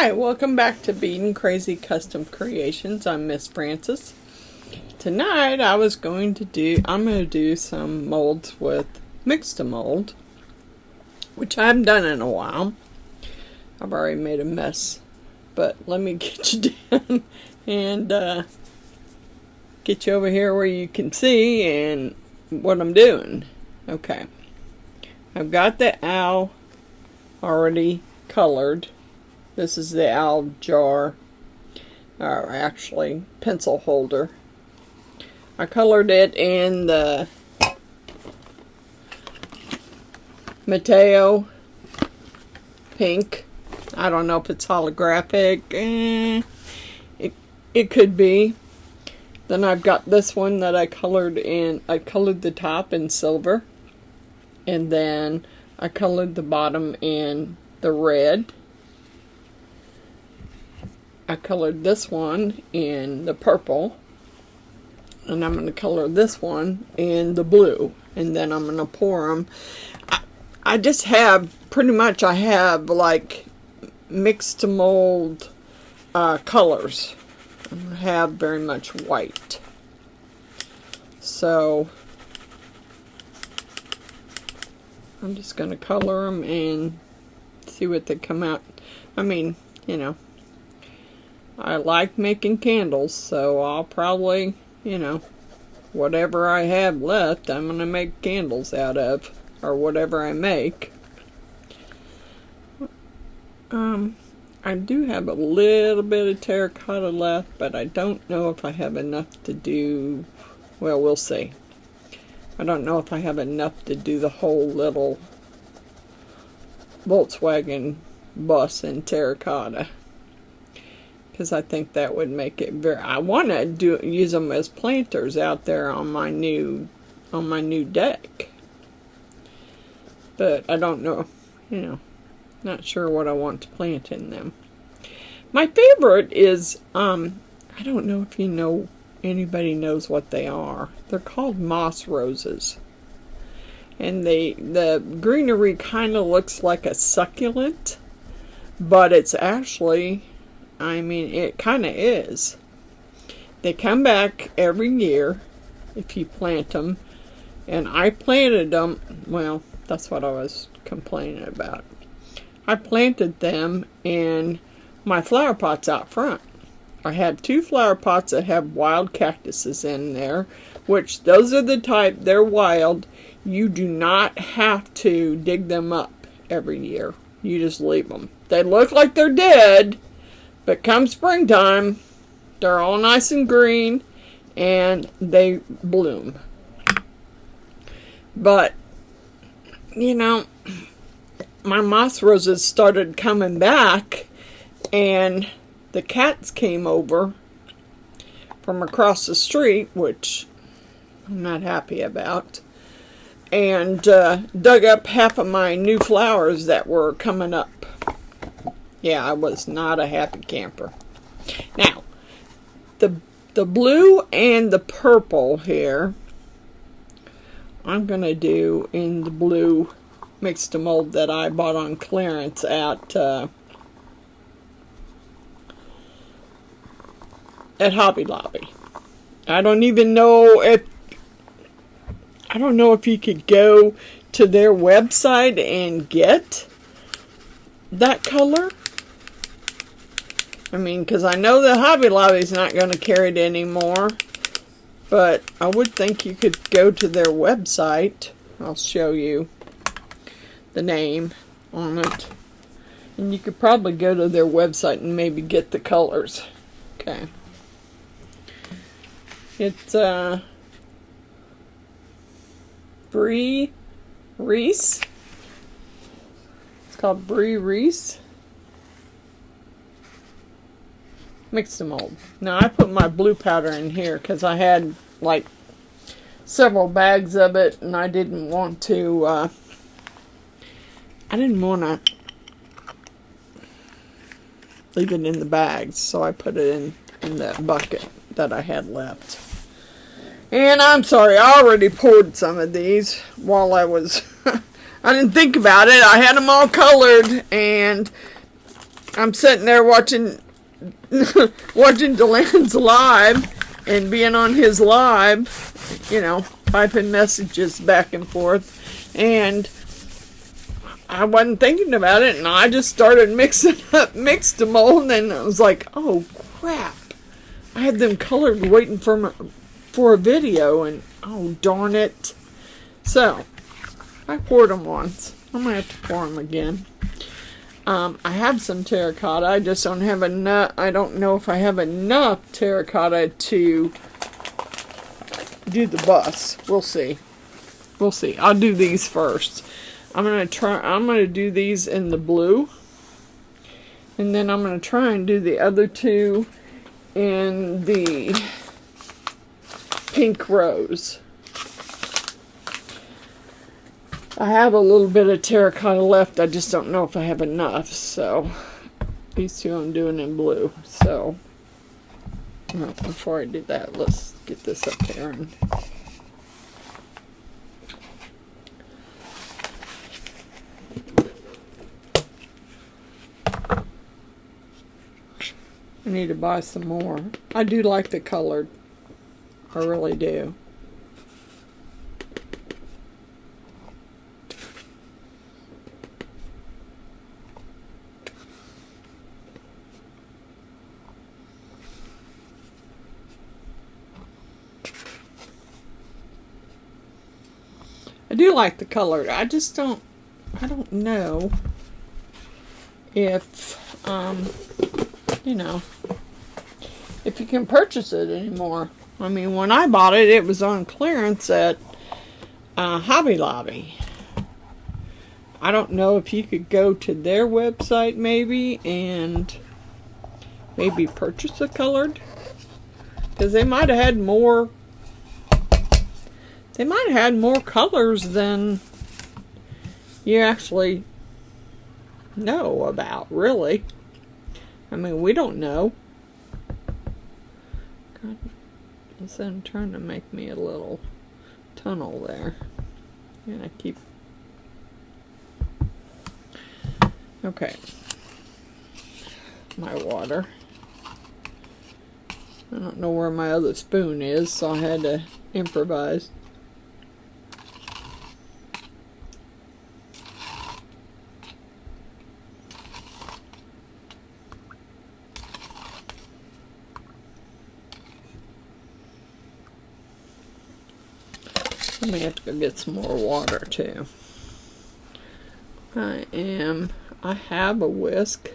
Hi, welcome back to Beadinkrazy Custom Creations. I'm Miss Frances. Tonight I'm going to do some molds with Mix2Mold, which I haven't done in a while. I've already made a mess, but let me get you down and get you over here where you can see and what I'm doing. Okay, I've got the owl already colored. This is the owl jar, or actually pencil holder. I colored it in the Mateo pink. I don't know if it's holographic. It could be. Then I've got this one that I colored in. I colored the top in silver, and then I colored the bottom in the red. I colored this one in the purple, and I'm going to color this one in the blue, and then I'm going to pour them. I just have, pretty much I have like Mix2Mold colors. I don't have very much white. So I'm just going to color them and see what they come out. I mean, you know, I like making candles, so I'll probably, you know, whatever I have left, I'm going to make candles out of, or whatever I make. I do have a little bit of terracotta left, but I don't know if I have enough to do, well, we'll see. I don't know if I have enough to do the whole little Volkswagen bus in terracotta, because I think that would make it very. I want to use them as planters out there on my new deck, but I don't know. You know, not sure what I want to plant in them. My favorite is I don't know if anybody knows what they are. They're called moss roses, and the greenery kind of looks like a succulent, but it's actually, I mean, it kind of is. They come back every year if you plant them. And I planted them, well, that's what I was complaining about. I planted them in my flower pots out front. I had 2 flower pots that have wild cactuses in there, which those are the type, they're wild. You do not have to dig them up every year. You just leave them. They look like they're dead, but come springtime, they're all nice and green, and they bloom. But, you know, my moss roses started coming back, and the cats came over from across the street, which I'm not happy about, and dug up half of my new flowers that were coming up. Yeah, I was not a happy camper. Now, the blue and the purple here, I'm going to do in the blue Mix2Mold that I bought on clearance at Hobby Lobby. I don't know if you could go to their website and get that color. I mean, because I know that Hobby Lobby's not going to carry it anymore, but I would think you could go to their website. I'll show you the name on it, and you could probably go to their website and maybe get the colors. Okay, it's Reese. It's called Reese. Mix2Mold. Now I put my blue powder in here because I had like several bags of it, and I didn't want to leave it in the bags, so I put it in that bucket that I had left. And I'm sorry, I already poured some of these while I was I didn't think about it. I had them all colored, and I'm sitting there watching Delen's live and being on his live, you know, typing messages back and forth, and I wasn't thinking about it, and I just started mixing up Mix2Mold, and I was like, oh crap, I had them colored waiting for a video, and oh darn it. So I poured them once. I'm gonna have to pour them again. I have some terracotta. I just don't have enough. I don't know if I have enough terracotta to do the bus. We'll see. We'll see. I'll do these first. I'm gonna do these in the blue, and then I'm gonna try and do the other two in the pink rose. I have a little bit of terracotta left. I just don't know if I have enough. So these two I'm doing in blue. So well, before I do that, let's get this up there. And I need to buy some more. I do like the colored. I really do. I do like the colored. I just don't, I don't know if, you know, if you can purchase it anymore. I mean, when I bought it, it was on clearance at Hobby Lobby. I don't know if you could go to their website maybe and maybe purchase a colored, because they might have had more. They might have had more colors than you actually know about, really. I mean, we don't know. God, it's trying to make me a little tunnel there. And I keep... Okay. My water. I don't know where my other spoon is, so I had to improvise. I may have to go get some more water too. I have a whisk,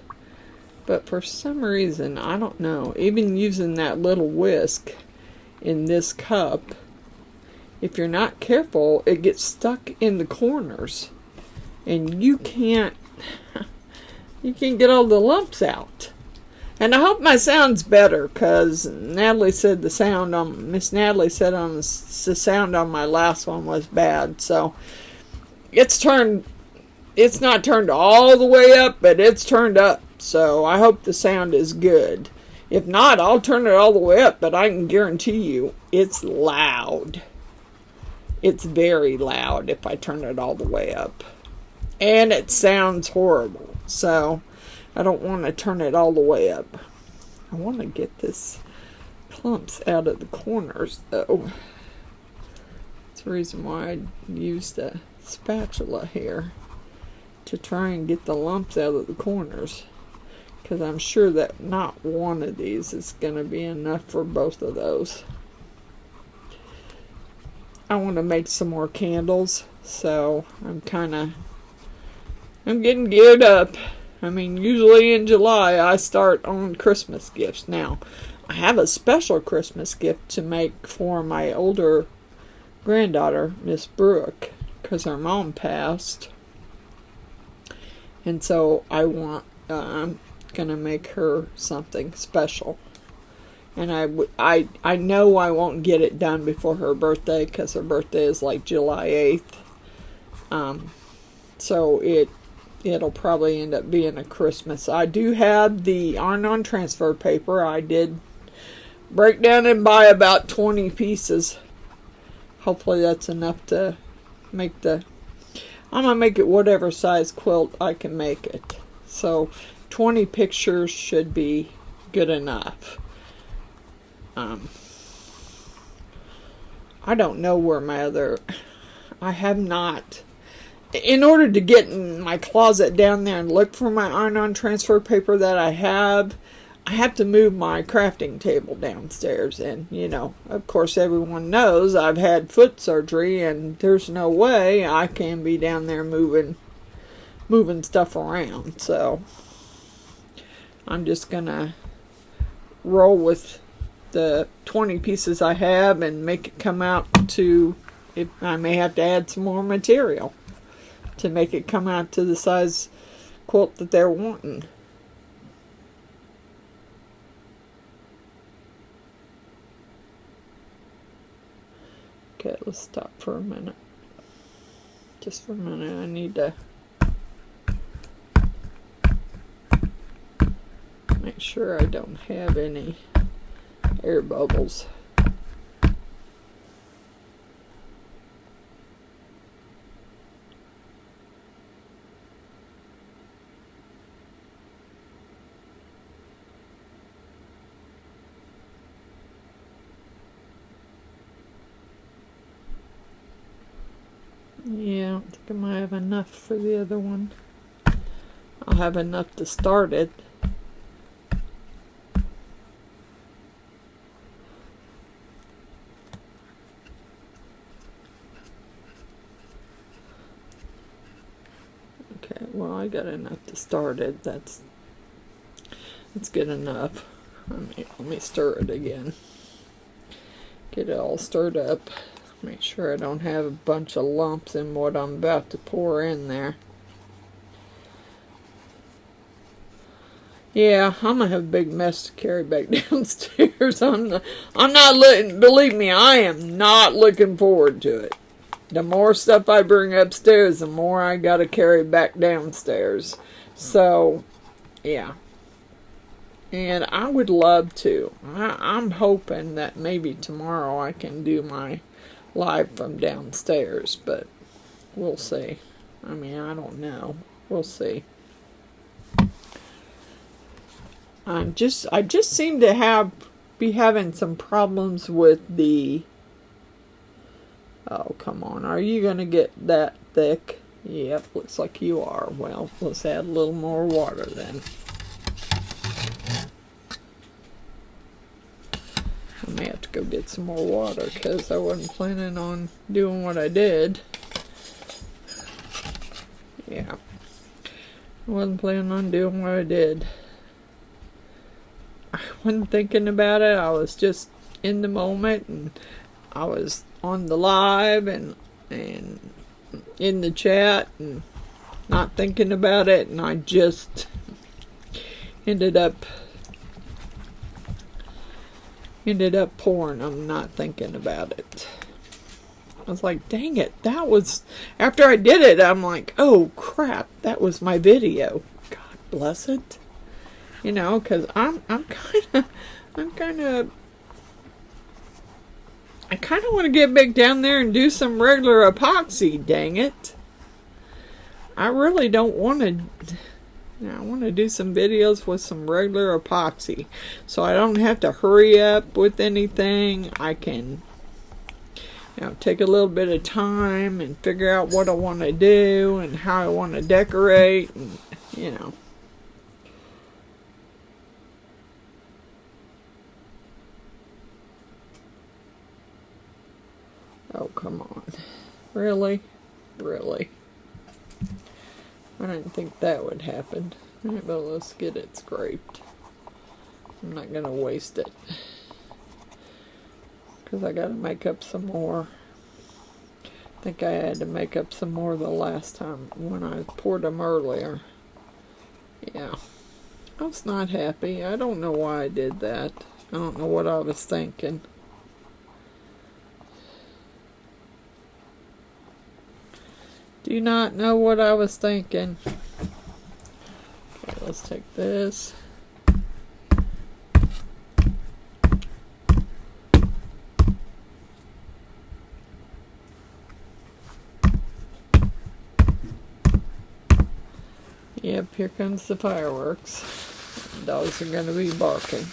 but for some reason, I don't know, even using that little whisk in this cup, if you're not careful, it gets stuck in the corners and you can't get all the lumps out. And I hope my sound's better, because Natalie said the sound on, Miss Natalie said on the sound on my last one was bad. So it's not turned all the way up, but it's turned up. So I hope the sound is good. If not, I'll turn it all the way up, but I can guarantee you it's loud. It's very loud if I turn it all the way up. And it sounds horrible. So I don't want to turn it all the way up. I want to get this clumps out of the corners, though. That's the reason why I used a spatula here, to try and get the lumps out of the corners, because I'm sure that not one of these is going to be enough for both of those. I want to make some more candles, so I'm getting geared up. I mean, usually in July I start on Christmas gifts. Now, I have a special Christmas gift to make for my older granddaughter, Miss Brooke, because her mom passed. And so I'm going to make her something special. And I know I won't get it done before her birthday, because her birthday is like July 8th. So it'll probably end up being a Christmas. I do have the iron-on transfer paper. I did break down and buy about 20 pieces. Hopefully that's enough to make I'm going to make it whatever size quilt I can make it. So 20 pictures should be good enough. I don't know where my other... I have not... In order to get in my closet down there and look for my iron-on transfer paper that I have to move my crafting table downstairs. And, you know, of course everyone knows I've had foot surgery, and there's no way I can be down there moving stuff around. So I'm just gonna roll with the 20 pieces I have and make it come out to... I may have to add some more material to make it come out to the size quilt that they're wanting. Okay, let's stop for a minute. Just for a minute, I need to make sure I don't have any air bubbles. Yeah, I don't think I might have enough for the other one. I'll have enough to start it. Okay, well, I got enough to start it. That's good enough. Let me stir it again. Get it all stirred up. Make sure I don't have a bunch of lumps in what I'm about to pour in there. Yeah, I'm gonna have a big mess to carry back downstairs. I'm not looking, believe me, I am not looking forward to it. The more stuff I bring upstairs, the more I gotta carry back downstairs. So, yeah. And I would love to. I'm hoping that maybe tomorrow I can do my live from downstairs, but we'll see. I mean, I don't know. We'll see. I just seem to be having some problems with the... Oh, come on. Are you going to get that thick? Yep, looks like you are. Well, let's add a little more water then. I may have to go get some more water because I wasn't planning on doing what I did. Yeah. I wasn't planning on doing what I did. I wasn't thinking about it. I was just in the moment, and I was on the live and in the chat and not thinking about it, and I just ended up pouring them, not thinking about it. I was like, dang it, that was, after I did it, I'm like, oh crap, that was my video. God bless it. You know, because I kind of want to get back down there and do some regular epoxy, dang it. I really don't want to. I want to do some videos with some regular epoxy, so I don't have to hurry up with anything. I can, you know, take a little bit of time and figure out what I want to do and how I want to decorate, and, you know. Oh, come on. Really? Really? I didn't think that would happen. Alright, but let's get it scraped. I'm not going to waste it, because I got to make up some more. I think I had to make up some more the last time when I poured them earlier. Yeah. I was not happy. I don't know why I did that. I don't know what I was thinking. Do not know what I was thinking. Okay, let's take this. Yep, here comes the fireworks. The dogs are going to be barking.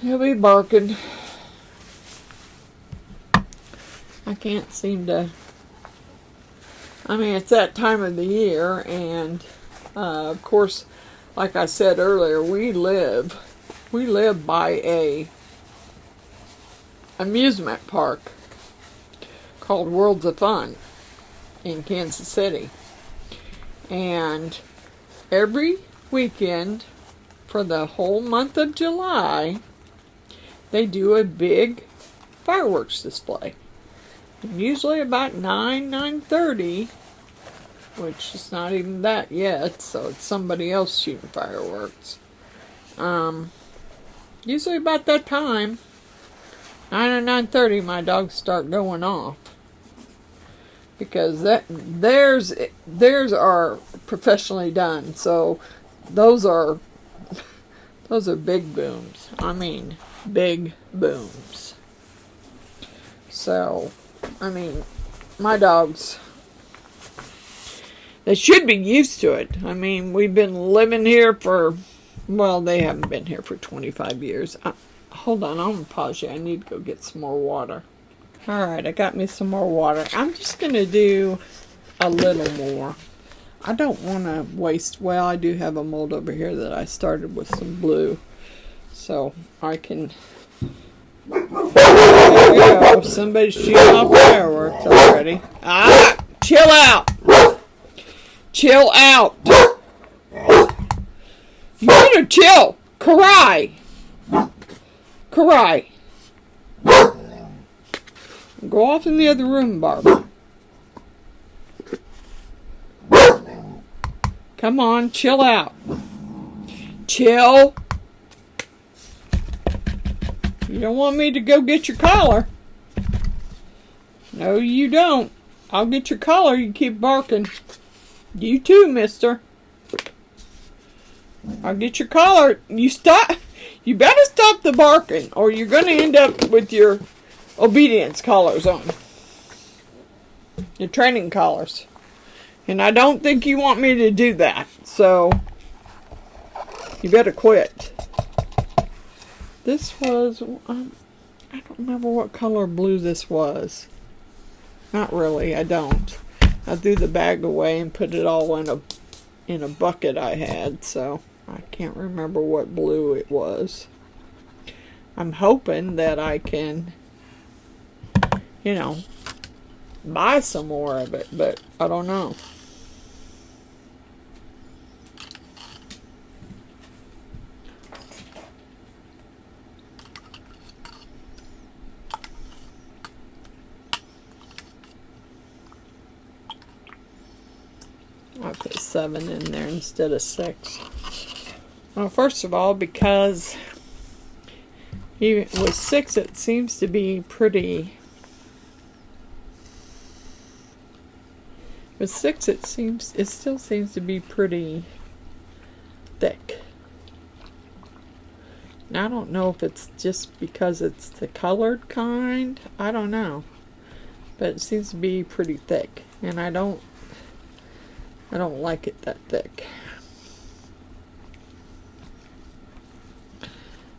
He'll be barking. I can't seem to... I mean, it's that time of the year, and of course, like I said earlier, we live by a amusement park called Worlds of Fun in Kansas City. And every weekend for the whole month of July, they do a big fireworks display. And usually about 9:30, which is not even that yet, so it's somebody else shooting fireworks. Usually about that time, 9 or 9:30, my dogs start going off. Because theirs are professionally done, so those are big booms. I mean, big booms. So, I mean, my dogs, they should be used to it. I mean, we've been living here for, well, they haven't been here for 25 years. Hold on, I'm going to pause you. I need to go get some more water. Alright, I got me some more water. I'm just going to do a little more. I don't want to waste, well, I do have a mold over here that I started with some blue. So, I can, there we go. Somebody's shooting off fireworks already. Ah! Chill out! Chill out! You better chill! Karai! Karai! Go off in the other room, Barb. Come on, chill out. Chill. You don't want me to go get your collar. No, you don't. I'll get your collar. You keep barking. You too, mister. I'll get your collar. You stop. You better stop the barking, or you're going to end up with your obedience collars on. Your training collars. And I don't think you want me to do that. So, you better quit. This was, I don't remember what color blue this was. Not really, I don't. I threw the bag away and put it all in a bucket I had. So, I can't remember what blue it was. I'm hoping that I can, you know, buy some more of it, but I don't know. I'll put 7 in there instead of 6. Well, first of all, because even with 6 it seems to be pretty... With 6 it still seems to be pretty thick. And I don't know if it's just because it's the colored kind. I don't know. But it seems to be pretty thick. And I don't like it that thick.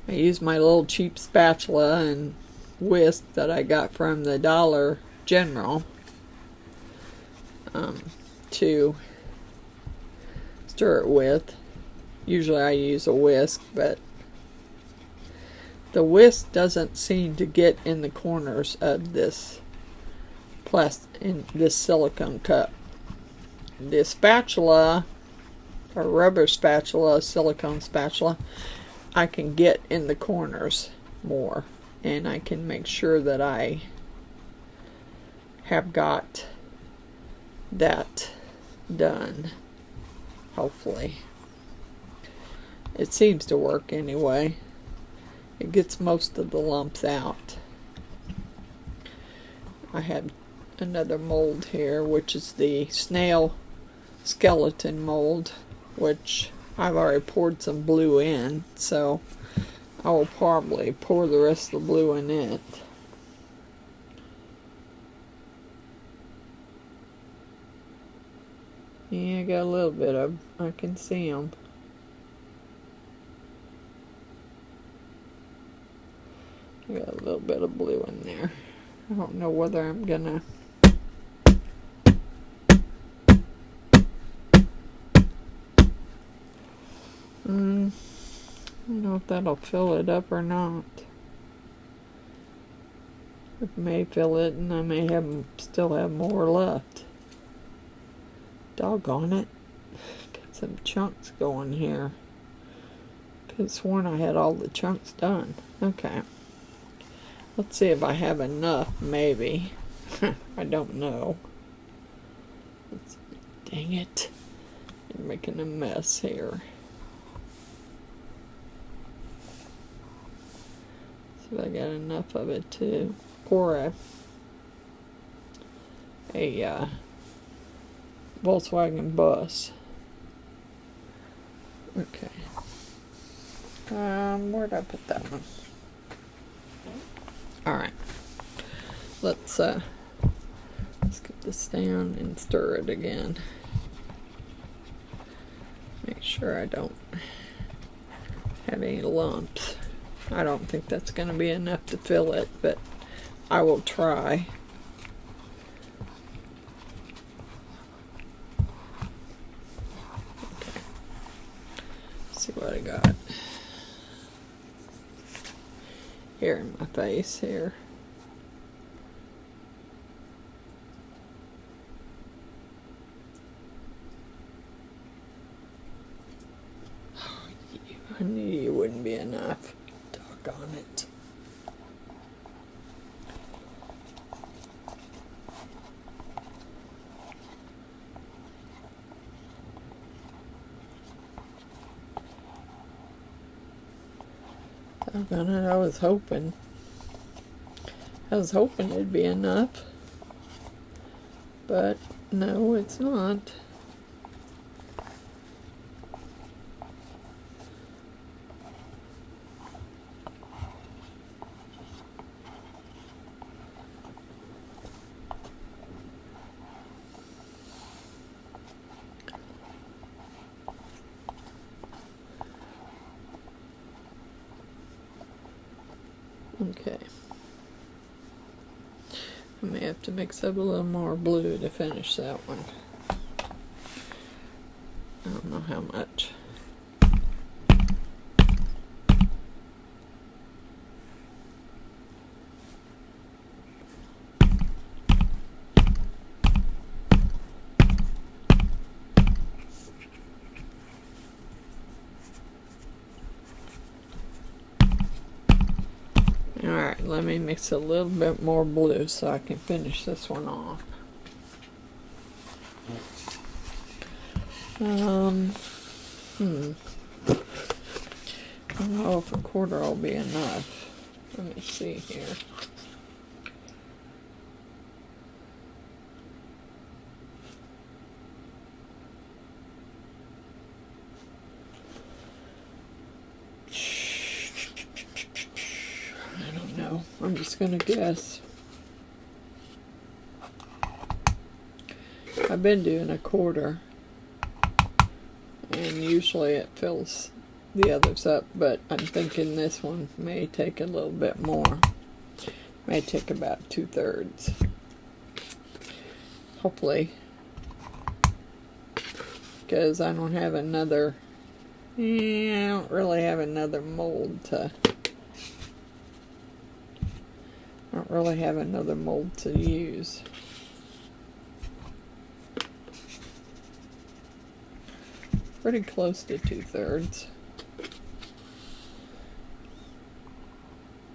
I use my little cheap spatula and whisk that I got from the Dollar General to stir it with. Usually I use a whisk, but the whisk doesn't seem to get in the corners of this silicone cup. The spatula, or rubber spatula, silicone spatula, I can get in the corners more, and I can make sure that I have got that done. Hopefully. It seems to work anyway. It gets most of the lumps out. I have another mold here, which is the snail skeleton mold, which I've already poured some blue in, so I will probably pour the rest of the blue in it. Yeah, I got a little bit of, I can see them. I got a little bit of blue in there. I don't know whether I'm gonna I don't know if that'll fill it up or not. It may fill it and I may still have more left. Doggone it. Got some chunks going here. Could have sworn I had all the chunks done. Okay. Let's see if I have enough, maybe. I don't know. Dang it. I'm making a mess here. See if I got enough of it to pour a Volkswagen bus. Okay. Where'd I put that one? Alright. Let's get this down and stir it again. Make sure I don't have any lumps. I don't think that's going to be enough to fill it, but I will try. Okay. Let's see what I got here in my face here. I knew you wouldn't be enough. Doggone it. Doggone it, I was hoping it'd be enough. But no, it's not. Okay. I may have to mix up a little more blue to finish that one. I don't know how much. Alright, let me mix a little bit more blue so I can finish this one off. I don't know if a quarter will be enough. Let me see here. I'm just gonna guess. I've been doing a quarter, and usually it fills the others up, but I'm thinking this one may take a little bit more. May take about 2/3. Hopefully, because I don't have another. I don't really have another mold to. I don't really have another mold to use. Pretty close to 2/3.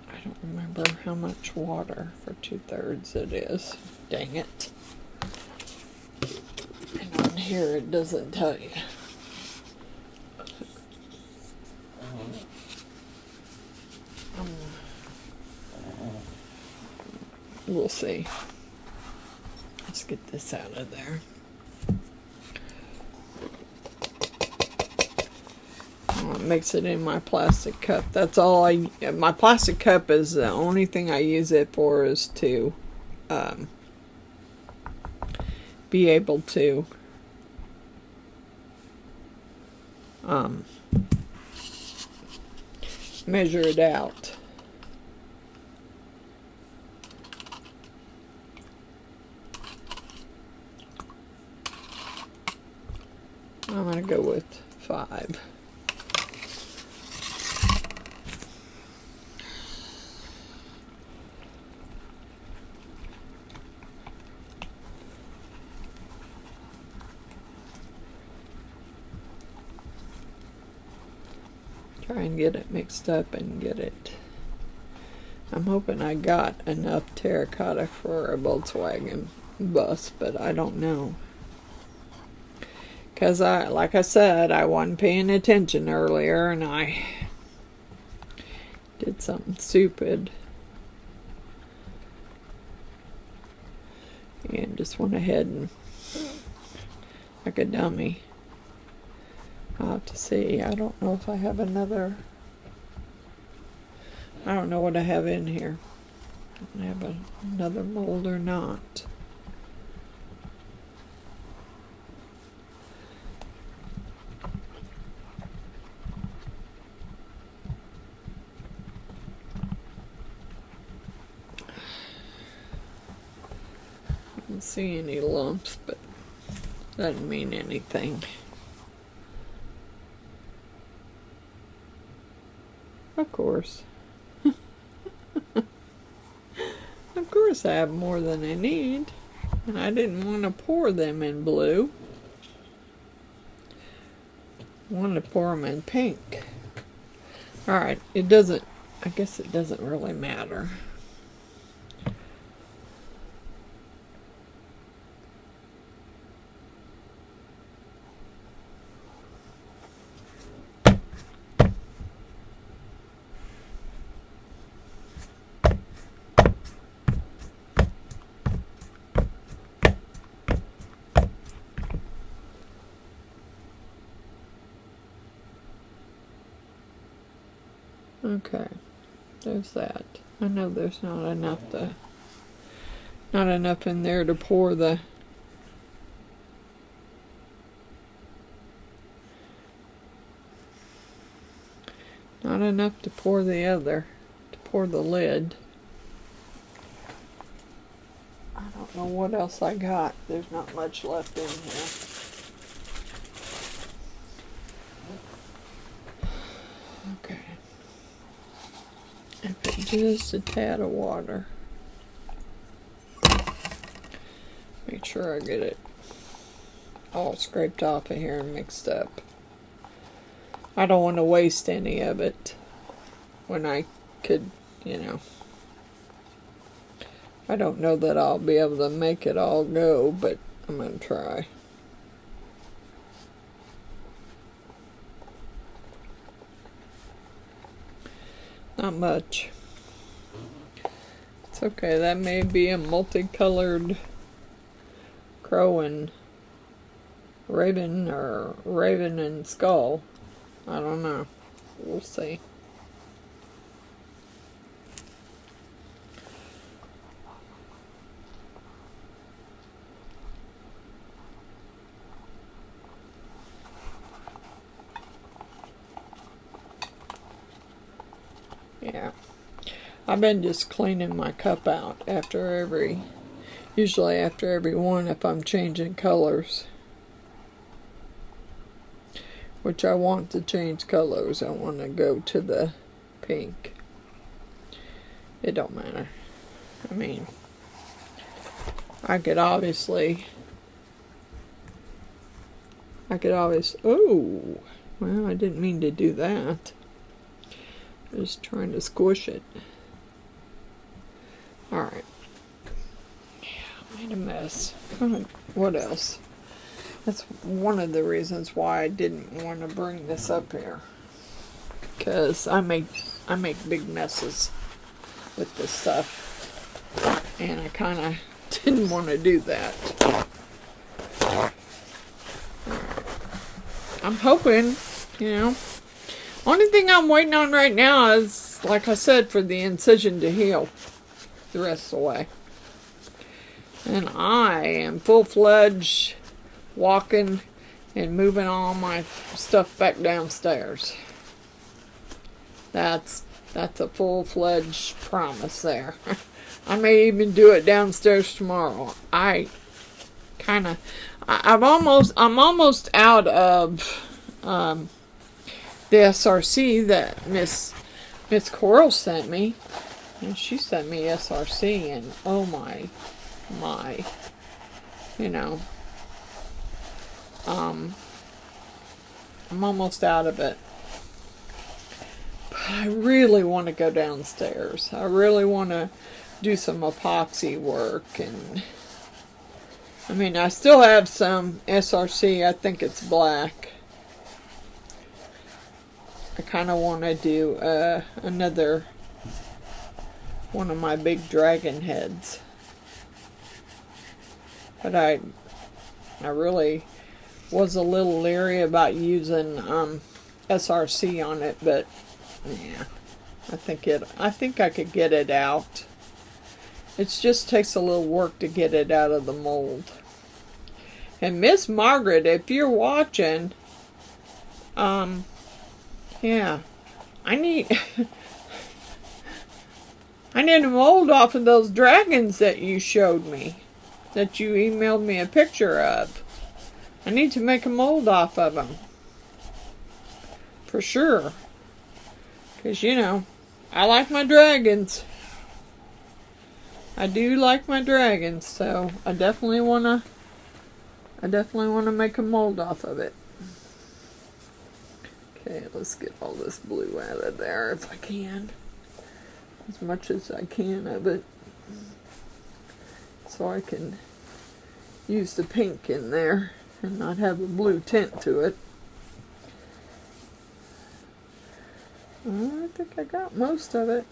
I don't remember how much water for 2/3 it is. Dang it. And on here it doesn't tell you. We'll see. Let's get this out of there. I'll mix it in my plastic cup. That's all my plastic cup is the only thing I use it for, is to be able to measure it out. I'm going to go with 5. Try and get it mixed up and get it. I'm hoping I got enough terracotta for a Volkswagen bus, but I don't know. Because like I said, I wasn't paying attention earlier and I did something stupid. And just went ahead and, like a dummy. I'll have to see. I don't know if I have another. I don't know what I have in here. I have another mold or not. I don't see any lumps, but doesn't mean anything. Of course. Of course I have more than I need. And I didn't want to pour them in blue. I wanted to pour them in pink. Alright, it doesn't, I guess it doesn't really matter. Okay, there's that. I know there's not enough in there to pour the not enough to pour the other, to pour the lid. I don't know what else I got. There's not much left in here. Okay. I put just a tad of water. Make sure I get it all scraped off of here and mixed up. I don't want to waste any of it when I could, you know. I don't know that I'll be able to make it all go, but I'm going to try. Not much. It's okay, that may be a multicolored crow and raven, or raven and skull. I don't know. We'll see. Yeah. I've been just cleaning my cup out after every, usually after every one if I'm changing colors. Which I want to change colors. I want to go to the pink. It don't matter. I mean, I could obviously, oh, well, I didn't mean to do that. Just trying to squish it. Alright. Yeah, made a mess. What else? That's one of the reasons why I didn't want to bring this up here. Because I make big messes with this stuff. And I kind of didn't want to do that. I'm hoping, you know. Only thing I'm waiting on right now is, like I said, for the incision to heal the rest of the way. And I am full-fledged walking and moving all my stuff back downstairs. That's a full-fledged promise there. I may even do it downstairs tomorrow. I'm almost out of the SRC that Miss Coral sent me. And she sent me SRC, and oh my, you know, I'm almost out of it. But I really want to go downstairs. I really want to do some epoxy work, and I mean, I still have some SRC. I think it's black. I kind of want to do another one of my big dragon heads, but I really was a little leery about using SRC on it, but yeah, I think I could get it out. It just takes a little work to get it out of the mold. And Miss Margaret, if you're watching, yeah, I need I need a mold off of those dragons that you showed me, that you emailed me a picture of. I need to make a mold off of them. For sure. Because, you know, I like my dragons. I do like my dragons, so I definitely want to make a mold off of it. Okay, let's get all this blue out of there if I can. As much as I can of it, so I can use the pink in there and not have a blue tint to it. I think I got most of it.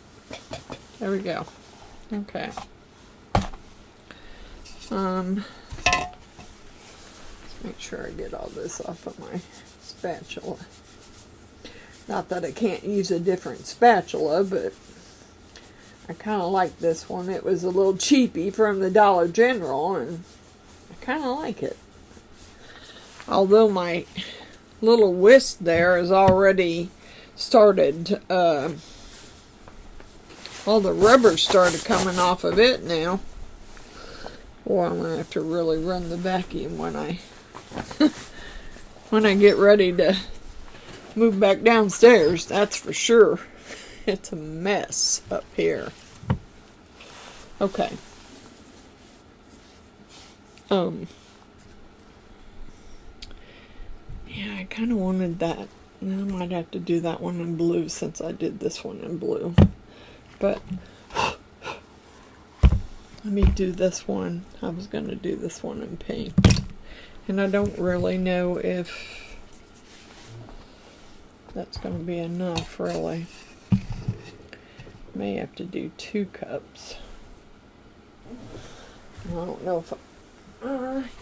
There we go. Okay. Let's make sure I get all this off of my spatula. Not that I can't use a different spatula, but I kind of like this one. It was a little cheapy from the Dollar General, and I kind of like it. Although my little whisk there is already started, all the rubber started coming off of it now. Or I'm going to have to really run the vacuum when I when I get ready to move back downstairs, that's for sure. It's a mess up here. Okay. Yeah, I kind of wanted that. I might have to do that one in blue since I did this one in blue. But let me do this one. I was going to do this one in pink. And I don't really know if that's going to be enough, really. May have to do 2 cups. I don't know if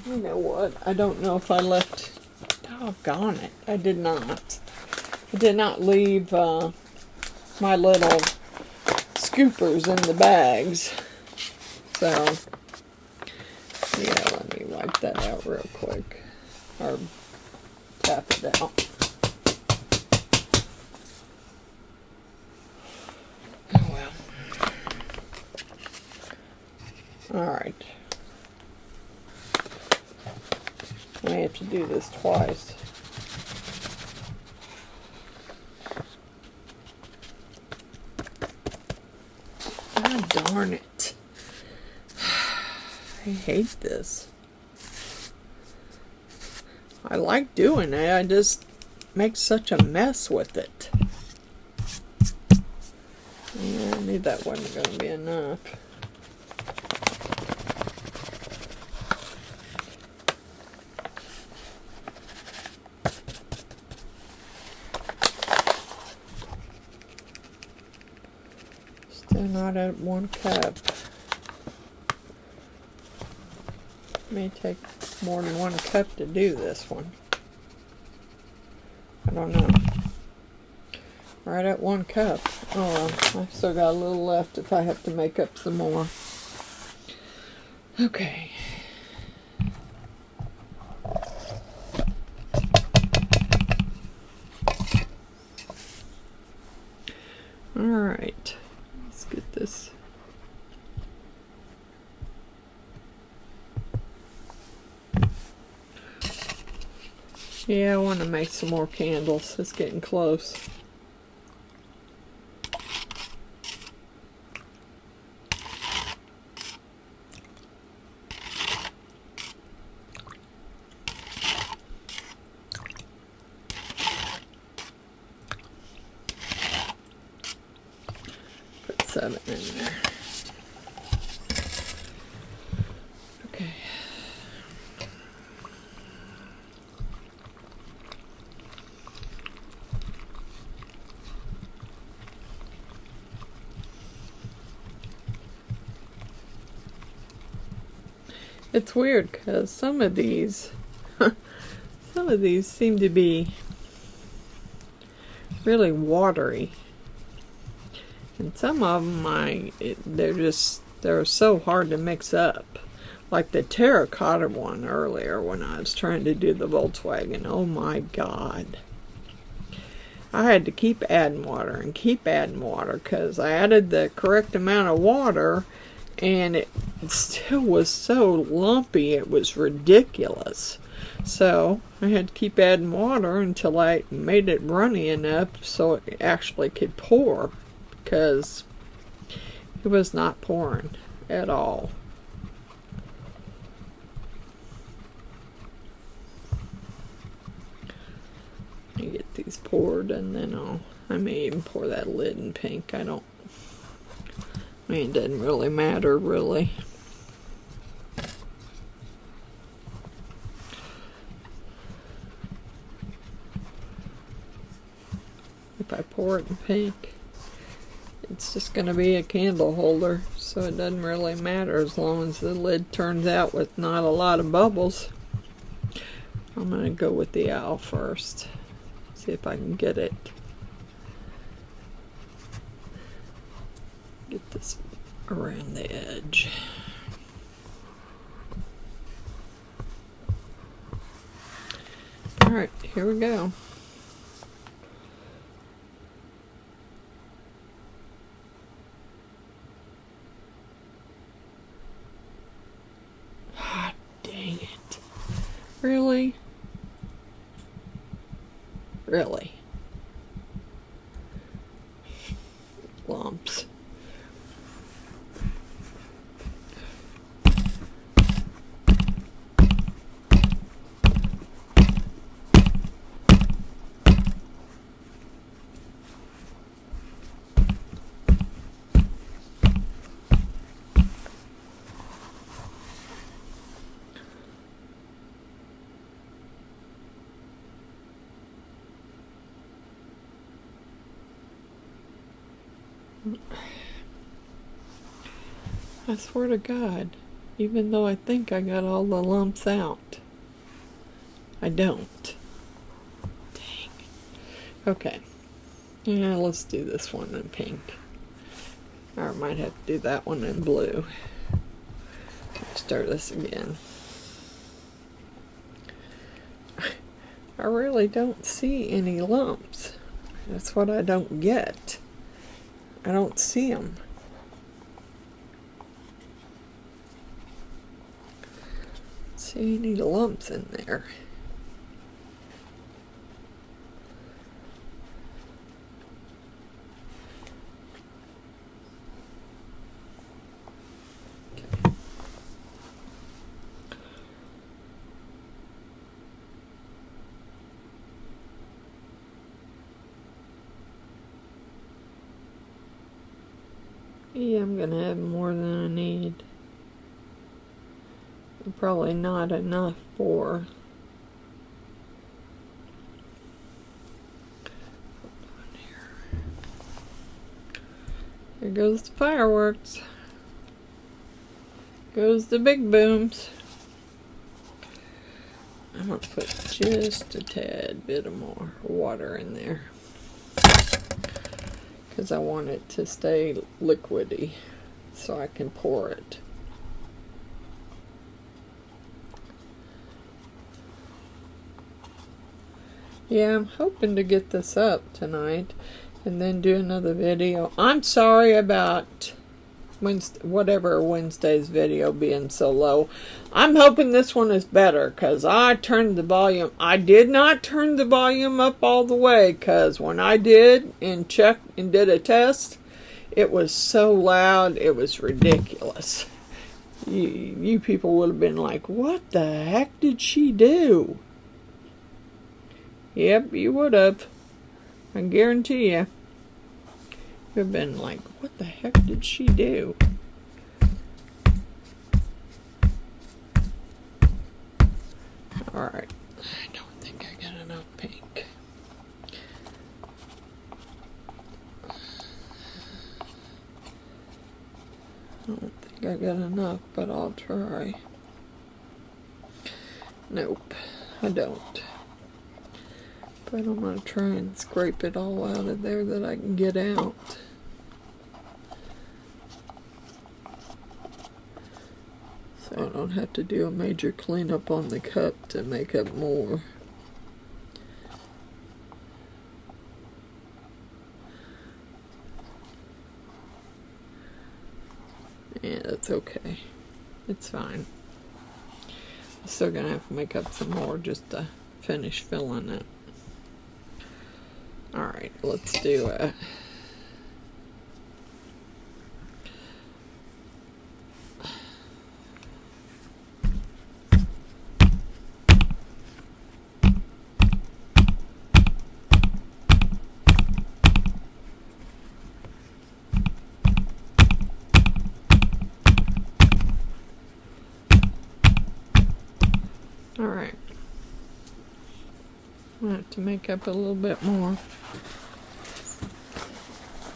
you know what? I don't know if I left. Doggone it. I did not. I did not leave my little scoopers in the bags. So, yeah, let me wipe that out real quick. Or tap it out. Oh well. Alright. I may have to do this twice. Oh, darn it. I hate this. I like doing it, I just make such a mess with it. Yeah, I knew that wasn't going to be enough. Still not at 1 cup. May take more than 1 cup to do this one. I don't know. Right at 1 cup. Oh well, I've still got a little left if I have to make up some more. Okay. Alright, let's get this. Yeah, I want to make some more candles. It's getting close. Put 7 in there. Okay. It's weird because some of these seem to be really watery, and some of them they're so hard to mix up. Like the terracotta one earlier when I was trying to do the Volkswagen. Oh my God! I had to keep adding water and keep adding water because I added the correct amount of water, and it still was so lumpy, it was ridiculous. So I had to keep adding water until I made it runny enough so it actually could pour, because it was not pouring at all. I get these poured, and then I may even pour that lid in pink. I mean, it doesn't really matter, really. If I pour it in pink, it's just going to be a candle holder, so it doesn't really matter as long as the lid turns out with not a lot of bubbles. I'm going to go with the owl first. See if I can get it. Get this around the edge. Alright, here we go. Ah, dang it. Really? Really? Lumps. I swear to God, even though I think I got all the lumps out, I don't. Dang. Okay. Yeah, let's do this one in pink. Or I might have to do that one in blue. Let's start this again. I really don't see any lumps. That's what I don't get. I don't see them. See any lumps in there. Okay. Yeah, I'm gonna have more than I need. Probably not enough for. Here goes the fireworks. Goes the big booms. I'm gonna put just a tad bit of more water in there because I want it to stay liquidy so I can pour it. Yeah, I'm hoping to get this up tonight. and then do another video. I'm sorry about Wednesday's video being so low. I'm hoping this one is better, because I turned the volume. I did not turn the volume up all the way, because when I did and checked and did a test, it was so loud, it was ridiculous. You people would have been like, what the heck did she do? Yep, you would have. I guarantee you. You've been like, what the heck did she do? Alright. I don't think I got enough pink. I don't think I got enough, but I'll try. Nope, I don't. But I'm going to try and scrape it all out of there that I can get out. So I don't have to do a major cleanup on the cup to make up more. Yeah, that's okay. It's fine. I'm still going to have to make up some more just to finish filling it. Alright, let's do it. Alright. I have to make up a little bit more.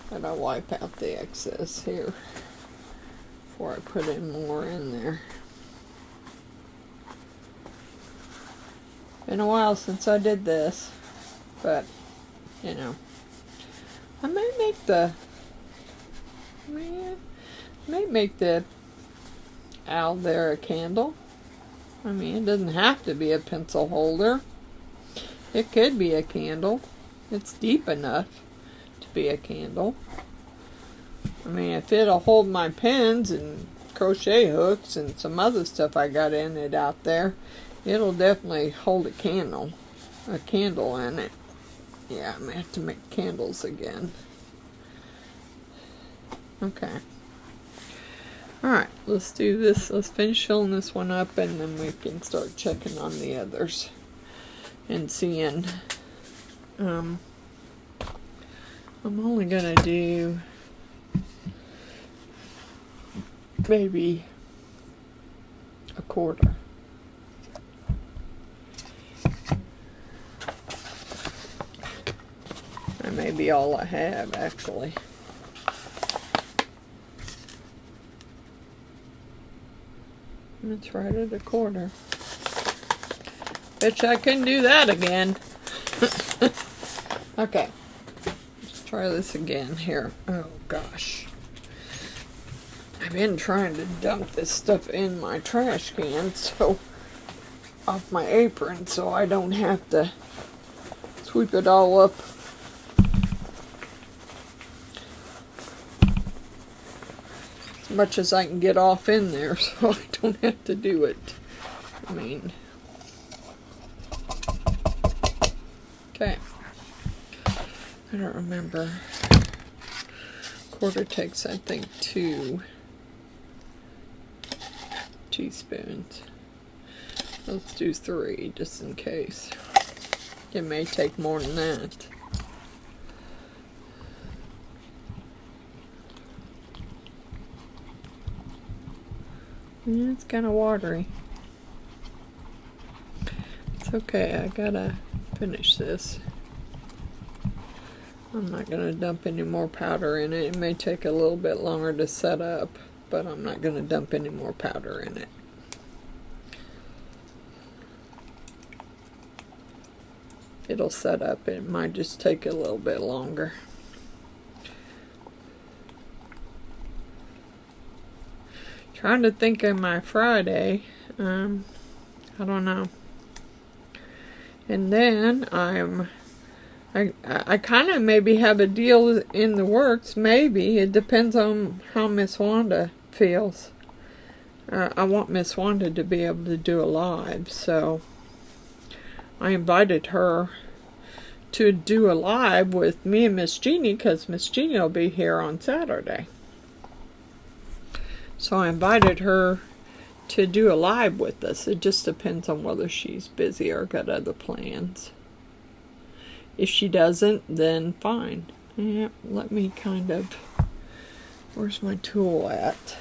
But I'll wipe out the excess here before I put in more in there. Been a while since I did this, but you know, I may make the owl there a candle. I mean, it doesn't have to be a pencil holder. It could be a candle. It's deep enough to be a candle. I mean, if it'll hold my pins and crochet hooks and some other stuff I got in it out there, it'll definitely hold a candle in it. Yeah, I'm gonna have to make candles again. Okay. Alright, let's do this. Let's finish filling this one up, and then we can start checking on the others and seeing. I'm only gonna do maybe a quarter. That may be all I have, actually. That's right at a quarter. Bet you I couldn't do that again. Okay. Let's try this again here. Oh gosh. I've been trying to dump this stuff in my trash can, so off my apron, so I don't have to sweep it all up. As much as I can get off in there, so I don't have to do it. I mean, okay. I don't remember. Quarter takes, I think, 2 teaspoons. Let's do 3, just in case. It may take more than that. Yeah, it's kind of watery. It's okay, I gotta finish this. I'm not gonna dump any more powder in it. It may take a little bit longer to set up, but I'm not gonna dump any more powder in it. It'll set up. It might just take a little bit longer. Trying to think of my Friday. I don't know. And then I'm I kind of maybe have a deal in the works. Maybe. It depends on how Miss Wanda feels. I want Miss Wanda to be able to do a live, so I invited her to do a live with me and Miss Jeannie, because Miss Jeannie will be here on Saturday. So I invited her to do a live with us. It just depends on whether she's busy or got other plans. If she doesn't, then fine. Yeah, let me kind of... Where's my tool at?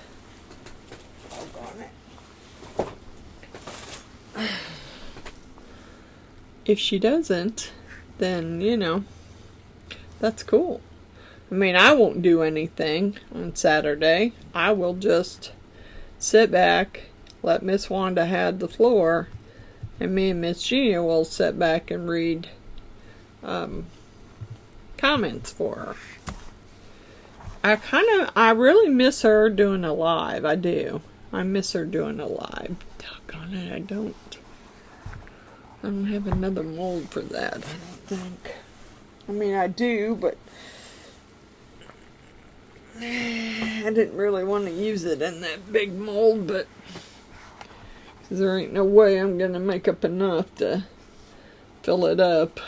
If she doesn't, then, you know, that's cool. I mean, I won't do anything on Saturday. I will just sit back, let Miss Wanda have the floor, and me and Miss Gina will sit back and read comments for her. I really miss her doing a live. I do. I miss her doing a live. Doggone it, I don't have another mold for that, I don't think. I mean, I do, but I didn't really want to use it in that big mold, but because there ain't no way I'm going to make up enough to fill it up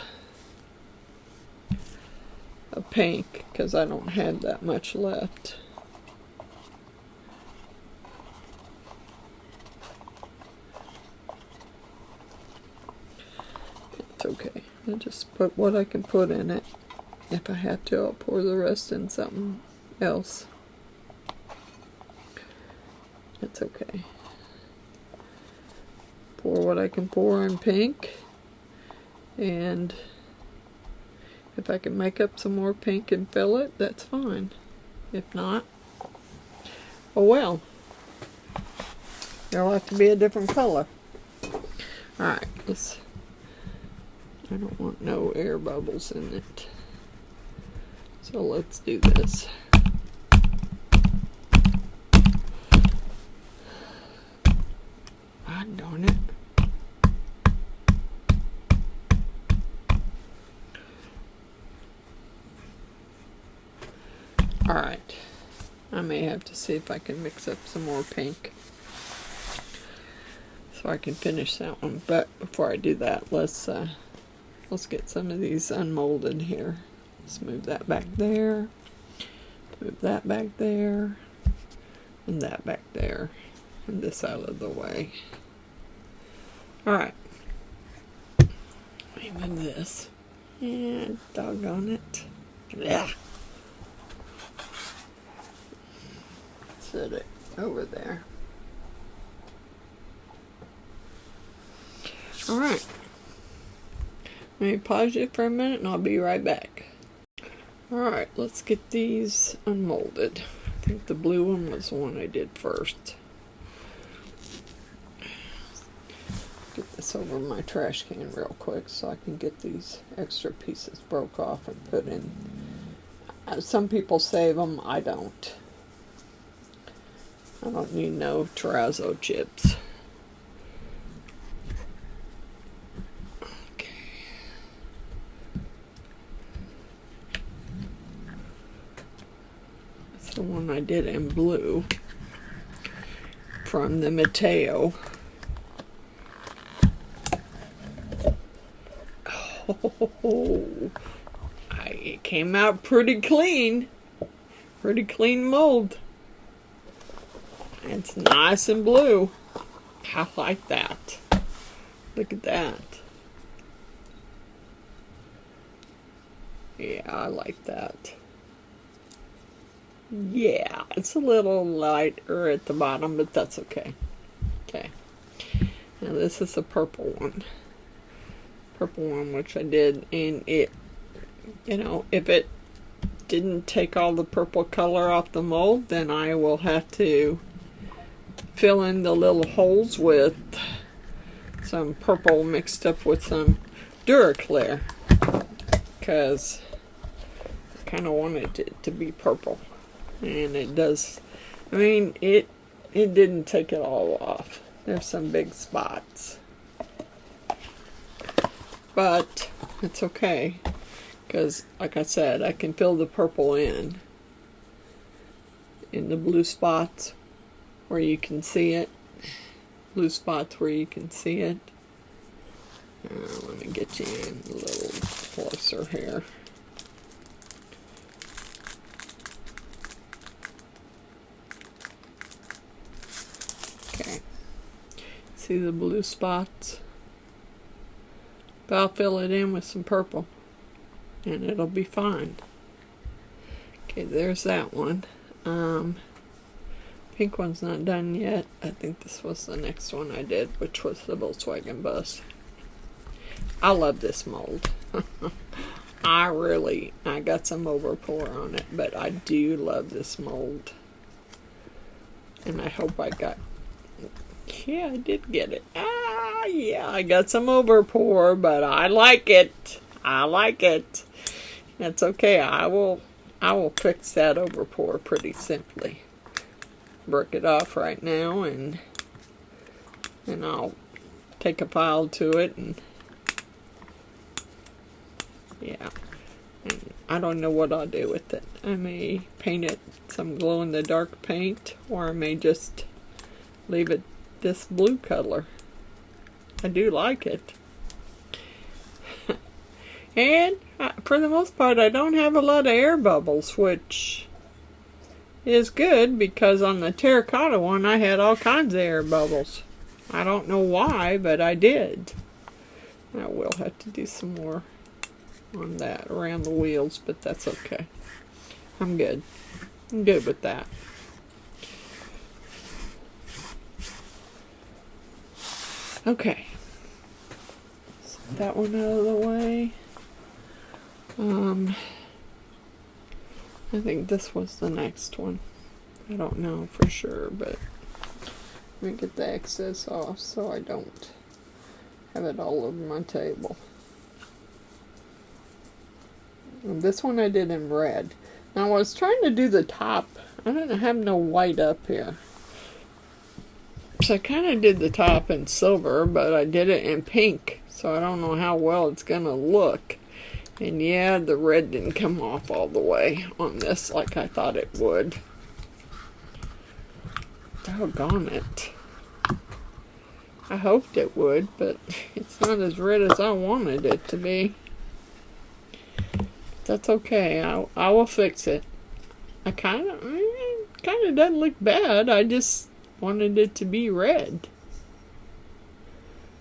a pink, because I don't have that much left. It's okay. I'll just put what I can put in it. If I have to, I'll pour the rest in something else. It's okay. Pour what I can pour in pink, and if I can make up some more pink and fill it, that's fine. If not, oh well. It'll have to be a different color. Alright, I don't want no air bubbles in it. So let's do this. Ah, darn it. Alright. I may have to see if I can mix up some more pink so I can finish that one. But before I do that, let's get some of these unmolded here. Let's move that back there. Move that back there. And that back there. And this out of the way. Alright. Let me move this. And doggone it. Yeah. Set it over there. Alright. Let me pause it for a minute and I'll be right back. Alright, let's get these unmolded. I think the blue one was the one I did first. Get this over my trash can real quick so I can get these extra pieces broke off and put in. Some people save them, I don't. I don't need no terrazzo chips. Okay. That's the one I did in blue from the Mateo. Oh, it came out pretty clean. Pretty clean mold. It's nice and blue. I like that. Look at that. Yeah, I like that. Yeah, it's a little lighter at the bottom, but that's okay. Okay. Now this is the purple one. Purple one, which I did, and it, you know, if it didn't take all the purple color off the mold, then I will have to fill in the little holes with some purple mixed up with some Duraclear, because I kind of wanted it to be purple, and it does. I mean, it didn't take it all off. There's some big spots, but it's okay, because, like I said, I can fill the purple in the blue spots where you can see it. Blue spots where you can see it. Let me get you in a little closer here. Okay. See the blue spots? But I'll fill it in with some purple and it'll be fine. Okay, there's that one. Pink one's not done yet. I think this was the next one I did, which was the Volkswagen bus. I love this mold. I got some overpour on it, but I do love this mold. And I hope I got, yeah, I did get it. Yeah, I got some overpour, but I like it. I like it. That's okay. I will fix that overpour pretty simply. Break it off right now, and I'll take a file to it, and yeah, and I don't know what I'll do with it. I may paint it some glow-in-the-dark paint, or I may just leave it this blue color. I do like it. And for the most part, I don't have a lot of air bubbles, which is good because on the Terracota one I had all kinds of air bubbles. I don't know why, but I did. I will have to do some more on that around the wheels, but that's okay. I'm good. I'm good with that. Okay. Set that one out of the way. I think this was the next one. I don't know for sure, but let me get the excess off so I don't have it all over my table. And this one I did in red. Now I was trying to do the top. I didn't have no white up here. So I kind of did the top in silver, but I did it in pink. So I don't know how well it's going to look. And yeah, the red didn't come off all the way on this like I thought it would. Doggone it. I hoped it would, but it's not as red as I wanted it to be. That's okay. I will fix it. It kind of doesn't look bad. I just wanted it to be red.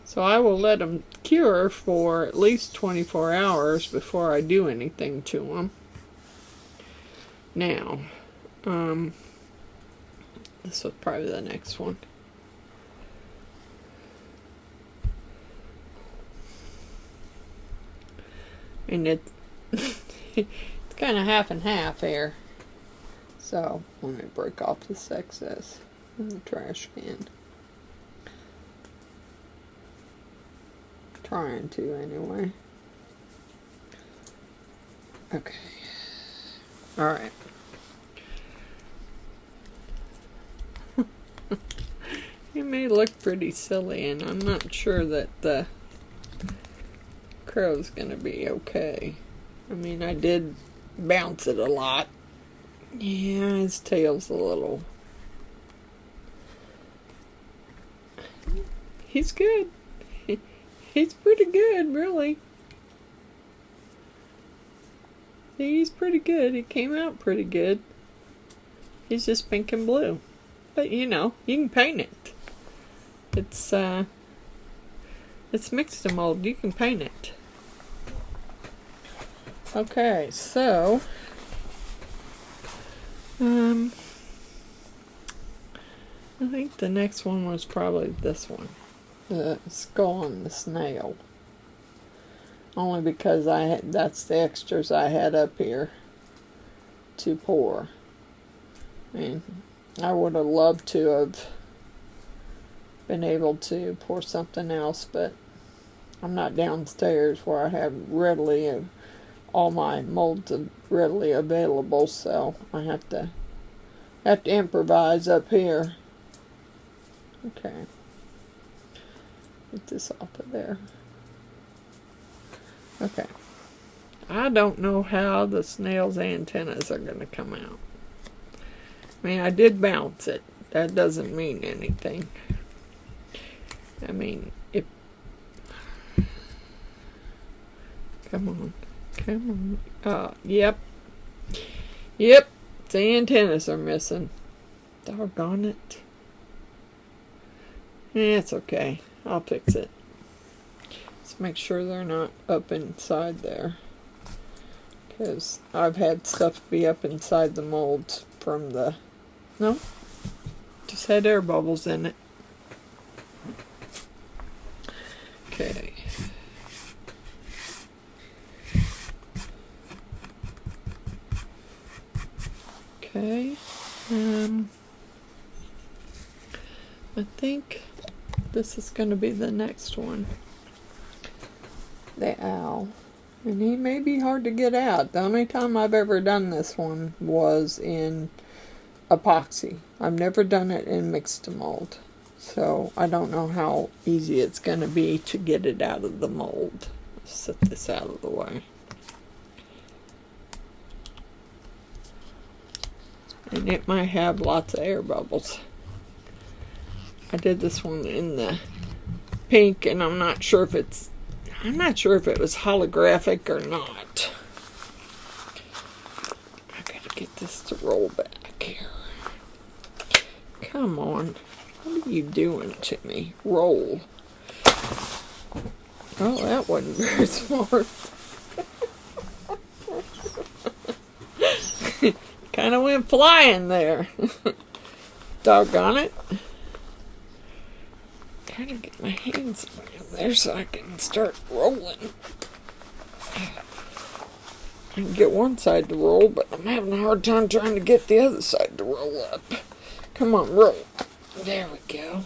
So I will let them cure for at least 24 hours before I do anything to them. Now, this was probably the next one. And it's kind of half and half here. So let me break off this excess in the trash can. Trying to anyway. Okay. Alright. It may look pretty silly, and I'm not sure that the crow's gonna be okay. I mean, I did bounce it a lot. Yeah, his tail's a little... He's good. He's pretty good, really. He's pretty good. He came out pretty good. He's just pink and blue. But, you know, you can paint it. It's Mix2Mold. You can paint it. Okay, so... I think the next one was probably this one. The skull and the snail. Only because that's the extras I had up here to pour. And I would have loved to have been able to pour something else, but I'm not downstairs where I have readily all my molds readily available, so I have to improvise up here. Okay. Get this off of there. Okay. I don't know how the snail's antennas are going to come out. I mean, I did bounce it. That doesn't mean anything. I mean, if... Come on. Come on. Yep. Yep. The antennas are missing. Doggone it. It's okay. I'll fix it. Let's make sure they're not up inside there. Because I've had stuff be up inside the molds from the... No. Just had air bubbles in it. Okay. Okay. I think this is going to be the next one. The owl. And he may be hard to get out. The only time I've ever done this one was in epoxy. I've never done it in Mix2Mold. So I don't know how easy it's going to be to get it out of the mold. Let's set this out of the way. And it might have lots of air bubbles. I did this one in the pink, and I'm not sure if it was holographic or not. I gotta get this to roll back here. Come on. What are you doing to me? Roll. Oh, that wasn't very smart. Kind of went flying there. Doggone it. Trying to get my hands in there so I can start rolling. I can get one side to roll, but I'm having a hard time trying to get the other side to roll up. Come on, roll. There we go.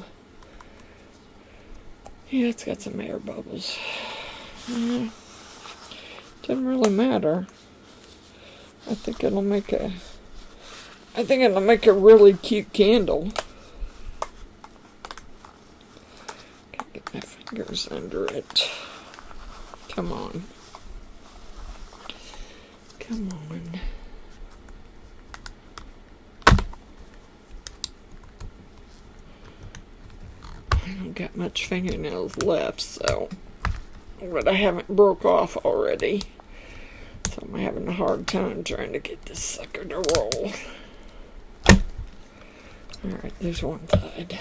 Yeah, it's got some air bubbles. Doesn't really matter. I think it'll make a really cute candle. Gotta get my fingers under it. Come on. Come on. I don't got much fingernails left, so, but I haven't broke off already. So I'm having a hard time trying to get this sucker to roll. Alright, there's one side.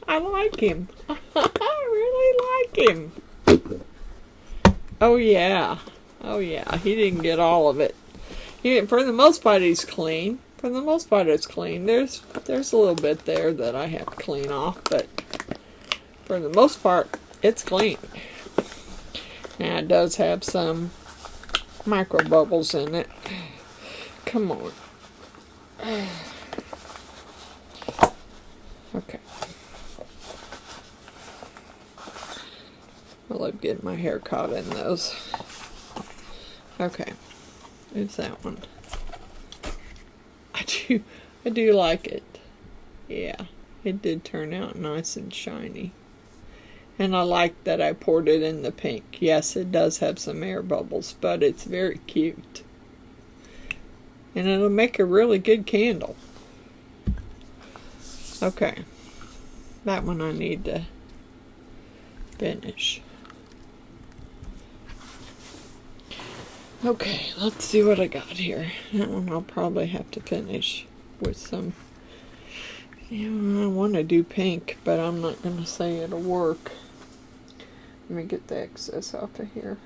I like him. I really like him. Oh yeah. Oh yeah. He didn't get all of it. For the most part, he's clean. For the most part, it's clean. There's a little bit there that I have to clean off, but for the most part, it's clean. Now, it does have some micro bubbles in it. Come on. Okay. I love getting my hair caught in those. Okay. There's that one. I do like it. Yeah. It did turn out nice and shiny. And I like that I poured it in the pink. Yes, it does have some air bubbles, but it's very cute. And it'll make a really good candle. Okay. That one I need to finish. Okay, let's see what I got here. That one I'll probably have to finish with some... I want to do pink, but I'm not going to say it'll work. Let me get the excess off of here.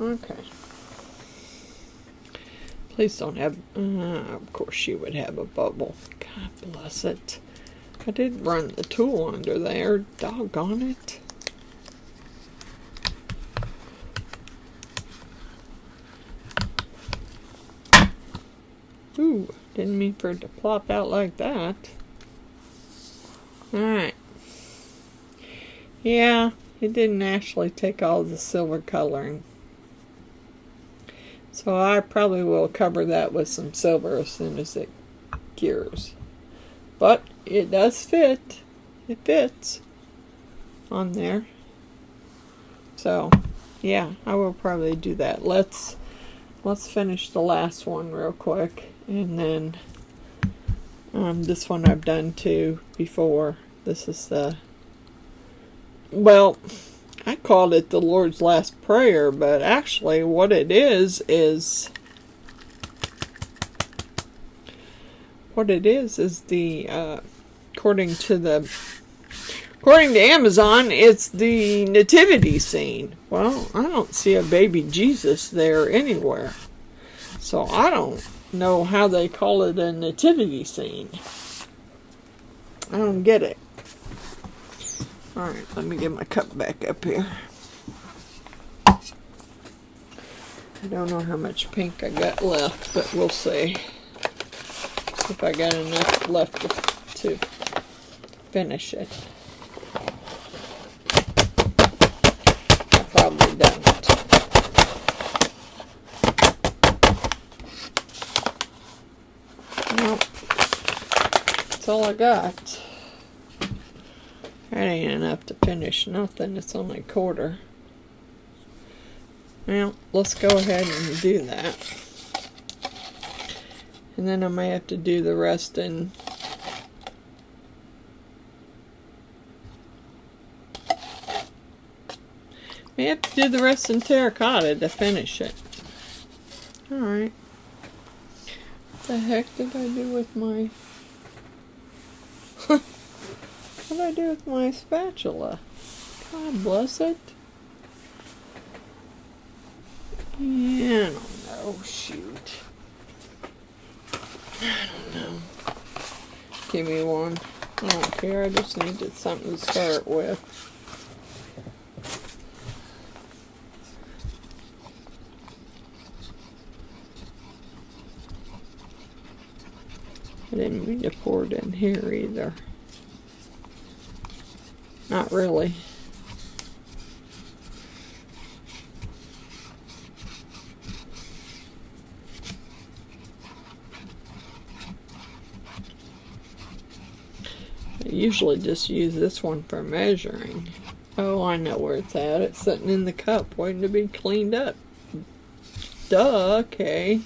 Okay. Please don't have... of course she would have a bubble. God bless it. I did run the tool under there. Doggone it. Ooh, didn't mean for it to plop out like that. Alright. Yeah, it didn't actually take all the silver coloring. So I probably will cover that with some silver as soon as it cures. But it does fit. It fits on there. So yeah, I will probably do that. Let's finish the last one real quick, and then this one I've done too before. This is the, well, I called it the Lord's Last Prayer, but actually what it is the according to Amazon, it's the nativity scene. Well, I don't see a baby Jesus there anywhere, so I don't know how they call it a nativity scene. I don't get it. Alright, let me get my cup back up here. I don't know how much pink I got left, but we'll see if I got enough left to finish it. I probably don't. Nope. That's all I got. That ain't enough to finish nothing. It's only a quarter. Well, let's go ahead and do that. And then I may have to do the rest in terracotta to finish it. Alright. What the heck did I do with my... What did I do with my spatula? God bless it. Yeah, I don't know. Shoot. I don't know. Give me one. I don't care. I just needed something to start with. I didn't mean to pour it in here either. Not really. I usually just use this one for measuring. Oh, I know where it's at. It's sitting in the cup waiting to be cleaned up. Duh, okay.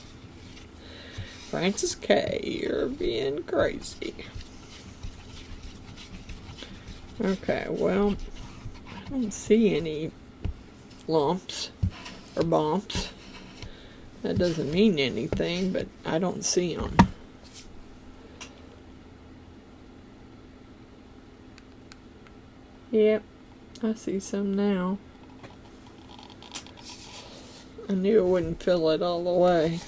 Frances K, you're being crazy. Okay, well, I don't see any lumps or bumps. That doesn't mean anything, but I don't see them. Yep, I see some now. I knew I wouldn't fill it all the way.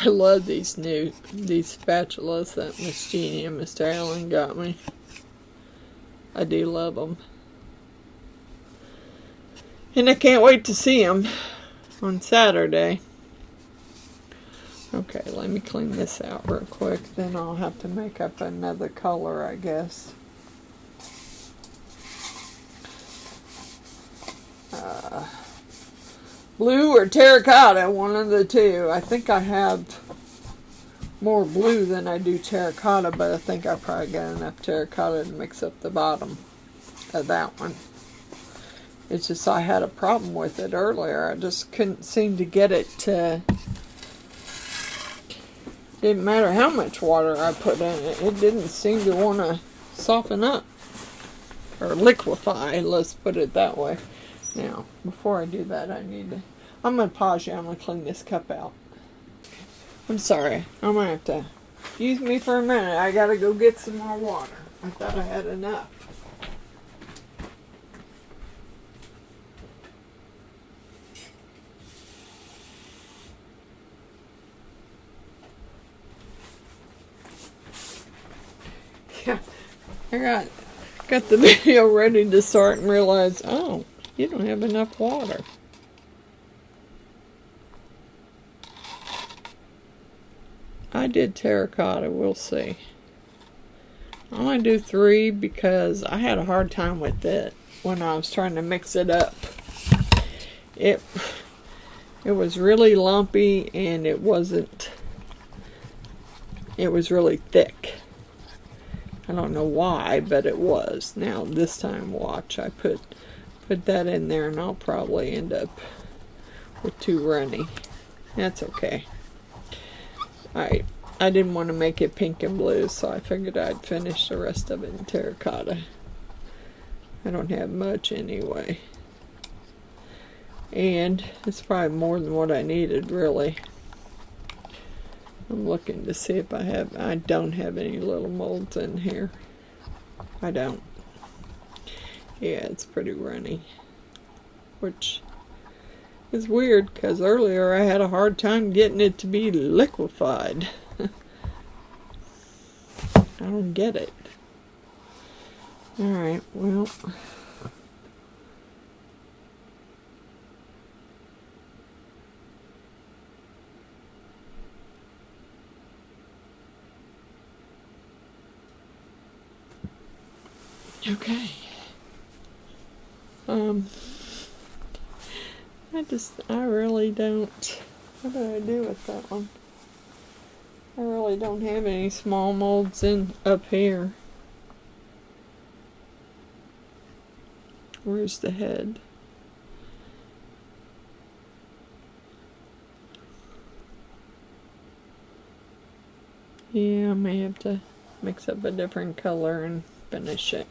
I love these spatulas that Miss Jeannie and Mr. Allen got me. I do love them. And I can't wait to see them on Saturday. Okay, let me clean this out real quick. Then I'll have to make up another color, I guess. Blue or terracotta, one of the two. I think I have more blue than I do terracotta, but I think I probably got enough terracotta to mix up the bottom of that one. It's just I had a problem with it earlier. I just couldn't seem to get it to... Didn't matter how much water I put in it. It didn't seem to want to soften up. Or liquefy, let's put it that way. Now, before I do that, I'm going to pause you. I'm going to clean this cup out. I'm sorry. I'm going to have to excuse me for a minute. I got to go get some more water. I thought I had enough. Yeah, I got the video ready to start and realized, oh, you don't have enough water. I did terracotta. We'll see. I'm going to do 3 because I had a hard time with it when I was trying to mix it up. It was really lumpy, and it was really thick. I don't know why, but it was. Now this time, watch, I put that in there, and I'll probably end up with too runny. That's okay. Alright, I didn't want to make it pink and blue, so I figured I'd finish the rest of it in terracotta. I don't have much anyway. And it's probably more than what I needed, really. I'm looking to see if I don't have any little molds in here. I don't. Yeah, it's pretty runny. Which is weird, because earlier I had a hard time getting it to be liquefied. I don't get it. Alright, well. Okay. I really don't, what do I do with that one? I really don't have any small molds up here. Where's the head? Yeah, I may have to mix up a different color and finish it.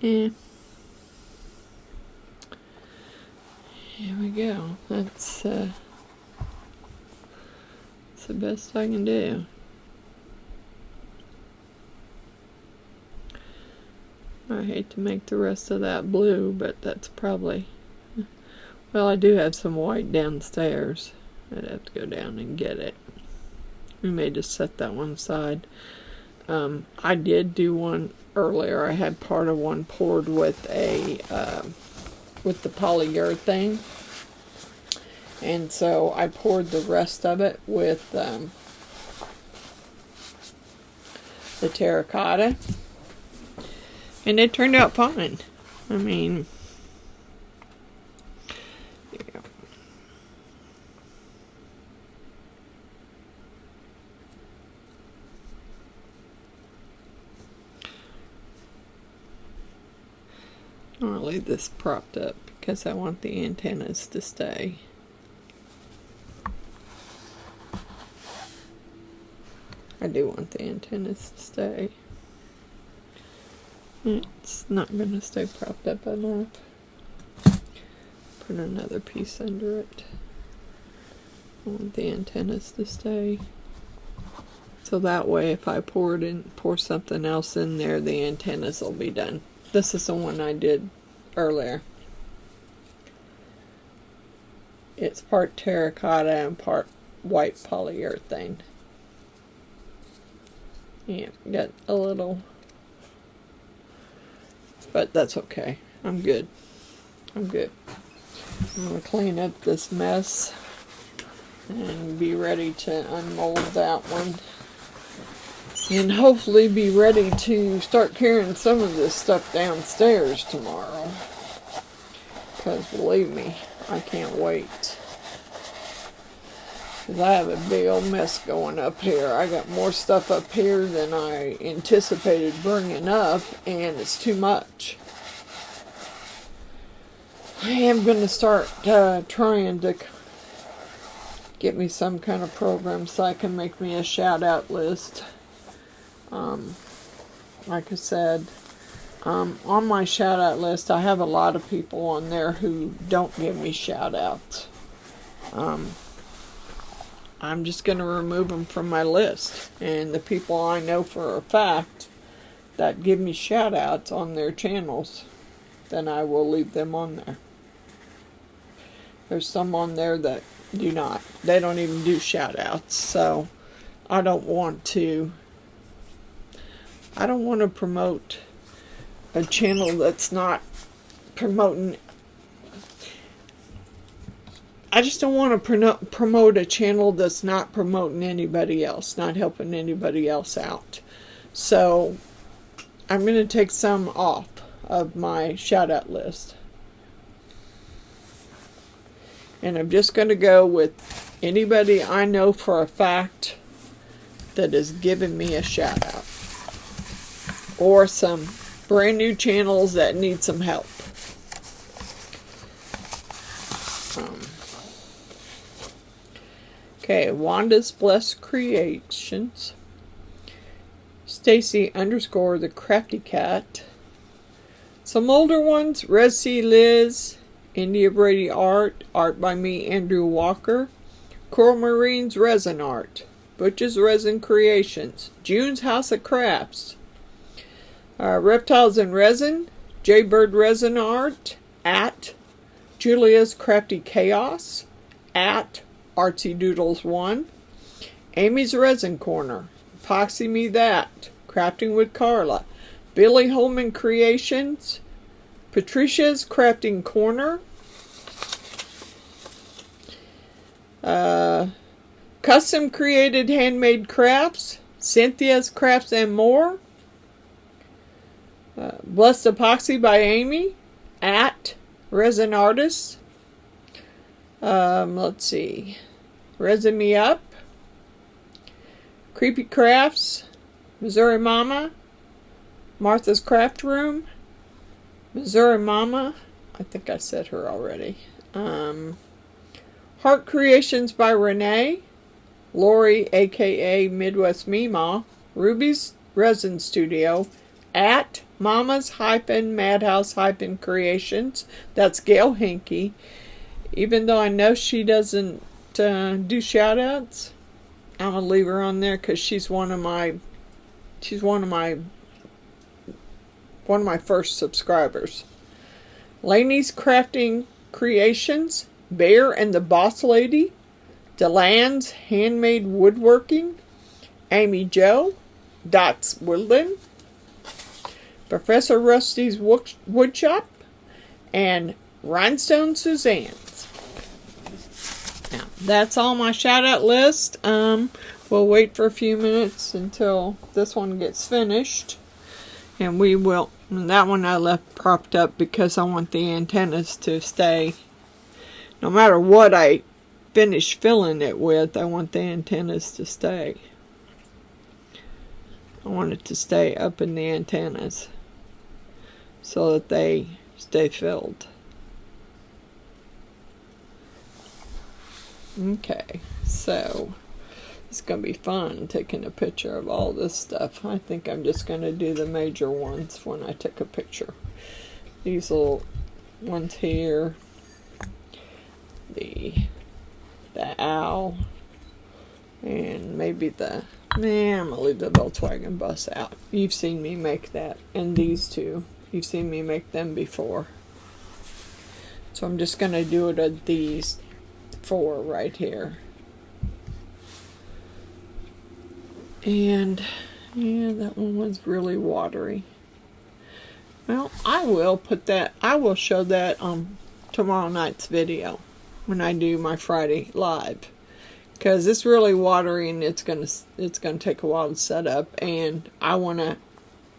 Yeah. Here we go. That's the best I can do. I hate to make the rest of that blue, but that's probably... Well, I do have some white downstairs. I'd have to go down and get it. We may just set that one aside. I did do one earlier. I had part of one poured with with the polyurethane, and so I poured the rest of it with the terracotta, and it turned out fine. I mean, yeah. I'll leave this propped up because I want the antennas to stay. I do want the antennas to stay. It's not going to stay propped up enough. Put another piece under it. I want the antennas to stay. So that way if I pour something else in there, the antennas will be done. This is the one I did earlier. It's part terracotta and part white polyurethane. Yeah, got a little, but that's okay. I'm good. I'm good. I'm going to clean up this mess and be ready to unmold that one. And hopefully be ready to start carrying some of this stuff downstairs tomorrow. Because believe me, I can't wait. Because I have a big old mess going up here. I got more stuff up here than I anticipated bringing up, and it's too much. I am going to start trying to get me some kind of program so I can make me a shout out list. Like I said, on my shout out list, I have a lot of people on there who don't give me shout outs. I'm just going to remove them from my list. And the people I know for a fact that give me shout outs on their channels, then I will leave them on there. There's some on there that do not. They don't even do shout outs. So I don't want to promote a channel that's not promoting. I just don't want to promote a channel that's not promoting anybody else, not helping anybody else out. So I'm going to take some off of my shout out list. And I'm just going to go with anybody I know for a fact that is giving me a shout out. Or some brand new channels that need some help. Okay, Wanda's Blessed Creations. Stacy _ the Crafty Cat. Some older ones, Resi Liz, India Brady Art, art by me, Andrew Walker. Coral Marines Resin Art, Butch's Resin Creations, June's House of Crafts, Reptiles in Resin, Jaybird Resin Art, at Julia's Crafty Chaos, at Artsy Doodles 1, Amy's Resin Corner, Epoxy Me That, Crafting with Carla, Billy Holman Creations, Patricia's Crafting Corner, Custom Created Handmade Crafts, Cynthia's Crafts and More, Blessed Epoxy by Amy, at Resin Artists, let's see, Resin Me Up, Creepy Crafts, Missouri Mama, Martha's Craft Room, Missouri Mama, I think I said her already, Heart Creations by Renee, Lori aka Midwest Meemaw, Ruby's Resin Studio, at Mamas-Madhouse-Creations, that's Gail Hinkey. Even though I know she doesn't do shout outs, I'm gonna leave her on there because she's one of my first subscribers. Laney's Crafting Creations, Bear and the Boss Lady, Deland's Handmade Woodworking, Amy Jo, Dots Woodland, Professor Rusty's Woodshop, and Rhinestone Suzanne's. Now, that's all my shout out list. We'll wait for a few minutes until this one gets finished. And we will, and that one I left propped up because I want the antennas to stay. No matter what I finish filling it with, I want the antennas to stay. I want it to stay up in the antennas so that they stay filled. Okay, so it's going to be fun taking a picture of all this stuff. I think I'm just going to do the major ones when I take a picture. These little ones here, the owl, and maybe I'm going to leave the Volkswagen bus out. You've seen me make that, and these two. You've seen me make them before. So I'm just going to do it at these 4 right here. And yeah, that one was really watery. Well, I will show that on tomorrow night's video when I do my Friday live, because it's really watery and it's gonna take a while to set up, and I want to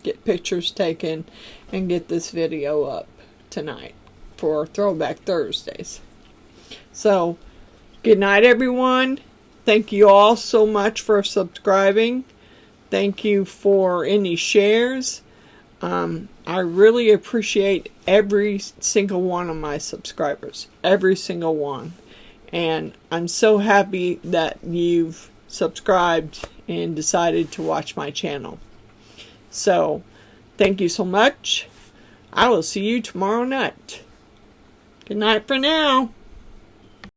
get pictures taken and get this video up tonight for Throwback Thursdays. So good night, everyone. Thank you all so much for subscribing. Thank you for any shares. I really appreciate every single one of my subscribers. Every single one. And I'm so happy that you've subscribed and decided to watch my channel. So, thank you so much. I will see you tomorrow night. Good night for now.